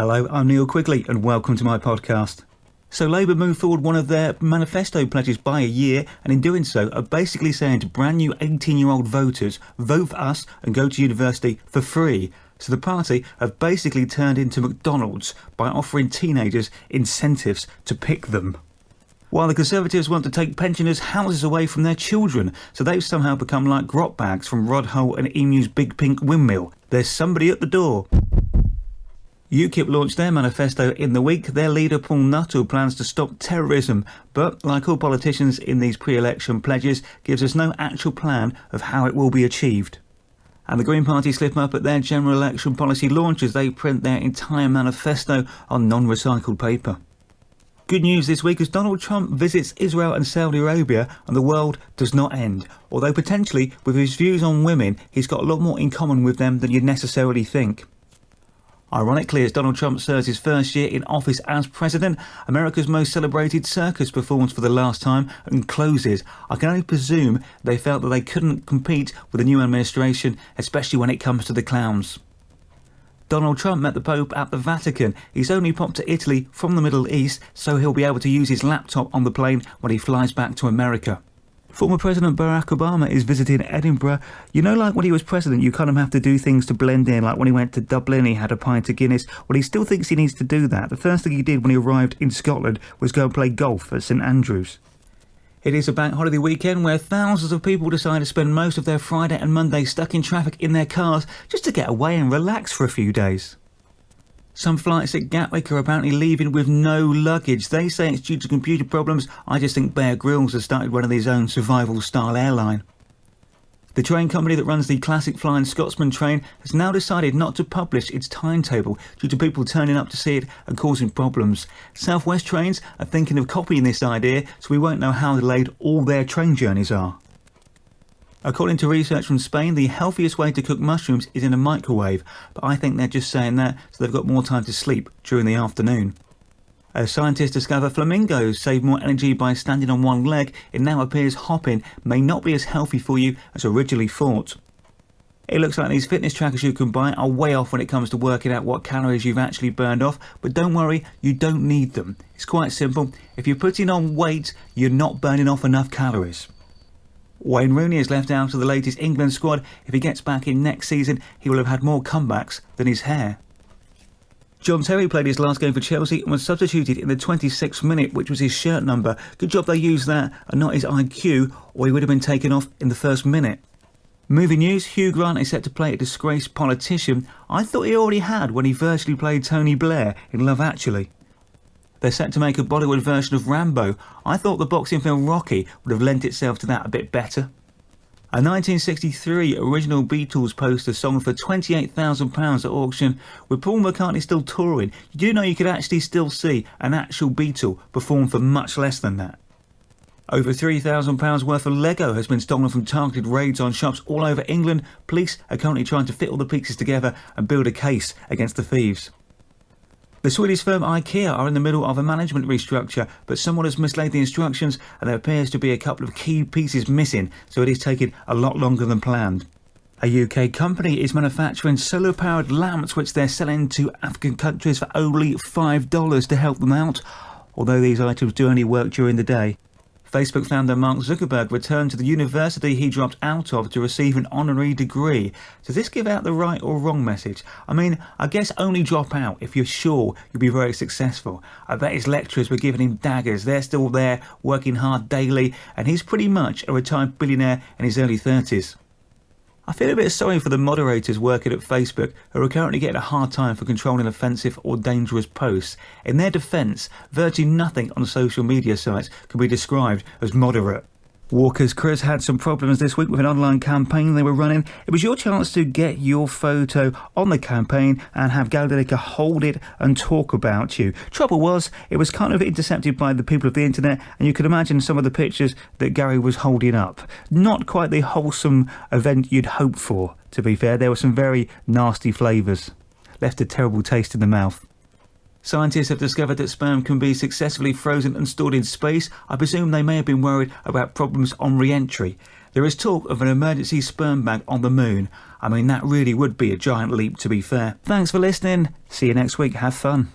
Hello, I'm Neil Quigley and welcome to my podcast. So Labour moved forward one of their manifesto pledges by a year, and in doing so are basically saying to brand new 18-year-old voters, vote for us and go to university for free. So the party have basically turned into McDonald's by offering teenagers incentives to pick them. While the Conservatives want to take pensioners' houses away from their children, so they've somehow become like grot bags from Rod Hull and Emu's Big Pink Windmill. There's somebody at the door. UKIP launched their manifesto in the week. Their leader, Paul Nuttall, plans to stop terrorism, but like all politicians in these pre-election pledges, gives us no actual plan of how it will be achieved. And the Green Party slip up at their general election policy launch as they print their entire manifesto on non-recycled paper. Good news this week as Donald Trump visits Israel and Saudi Arabia and the world does not end, although potentially with his views on women he's got a lot more in common with them than you'd necessarily think. Ironically, as Donald Trump serves his first year in office as president, America's most celebrated circus performs for the last time and closes. I can only presume they felt that they couldn't compete with the new administration, especially when it comes to the clowns. Donald Trump met the Pope at the Vatican. He's only popped to Italy from the Middle East, so he'll be able to use his laptop on the plane when he flies back to America. Former President Barack Obama is visiting Edinburgh. You know, like when he was president, you kind of have to do things to blend in. Like when he went to Dublin, he had a pint of Guinness. Well, he still thinks he needs to do that. The first thing he did when he arrived in Scotland was go and play golf at St Andrews. It is a bank holiday weekend where thousands of people decide to spend most of their Friday and Monday stuck in traffic in their cars just to get away and relax for a few days. Some flights at Gatwick are apparently leaving with no luggage. They say it's due to computer problems. I just think Bear Grylls has started running his own survival-style airline. The train company that runs the classic Flying Scotsman train has now decided not to publish its timetable due to people turning up to see it and causing problems. South West Trains are thinking of copying this idea, so we won't know how delayed all their train journeys are. According to research from Spain, the healthiest way to cook mushrooms is in a microwave, but I think they're just saying that so they've got more time to sleep during the afternoon. As scientists discover flamingos save more energy by standing on one leg, it now appears hopping may not be as healthy for you as originally thought. It looks like these fitness trackers you can buy are way off when it comes to working out what calories you've actually burned off, but don't worry, you don't need them. It's quite simple. If you're putting on weight, you're not burning off enough calories. Wayne Rooney is left out of the latest England squad. If he gets back in next season, he will have had more comebacks than his hair. John Terry played his last game for Chelsea and was substituted in the 26th minute, which was his shirt number. Good job they used that and not his IQ, or he would have been taken off in the first minute. Movie news, Hugh Grant is set to play a disgraced politician. I thought he already had when he virtually played Tony Blair in Love Actually. They're set to make a Bollywood version of Rambo. I thought the boxing film Rocky would have lent itself to that a bit better. A 1963 original Beatles poster sold for £28,000 at auction. With Paul McCartney still touring, you do know you could actually still see an actual Beatle perform for much less than that. Over £3,000 worth of Lego has been stolen from targeted raids on shops all over England. Police are currently trying to fit all the pieces together and build a case against the thieves. The Swedish firm IKEA are in the middle of a management restructure, but someone has mislaid the instructions and there appears to be a couple of key pieces missing, so it is taking a lot longer than planned. A UK company is manufacturing solar-powered lamps which they're selling to African countries for only $5 to help them out, although these items do only work during the day. Facebook founder Mark Zuckerberg returned to the university he dropped out of to receive an honorary degree. Does this give out the right or wrong message? I mean, I guess only drop out if you're sure you'll be very successful. I bet his lecturers were giving him daggers. They're still there, working hard daily, and he's pretty much a retired billionaire in his early 30s. I feel a bit sorry for the moderators working at Facebook who are currently getting a hard time for controlling offensive or dangerous posts. In their defence, virtually nothing on social media sites can be described as moderate. Walker's Chris had some problems this week with an online campaign they were running. It was your chance to get your photo on the campaign and have Gary Lineker hold it and talk about you. Trouble was, it was kind of intercepted by the people of the internet, and you could imagine some of the pictures that Gary was holding up. Not quite the wholesome event you'd hope for, to be fair. There were some very nasty flavours. Left a terrible taste in the mouth. Scientists have discovered that sperm can be successfully frozen and stored in space. I presume they may have been worried about problems on re-entry. There is talk of an emergency sperm bank on the moon. I mean, that really would be a giant leap, to be fair. Thanks for listening. See you next week. Have fun.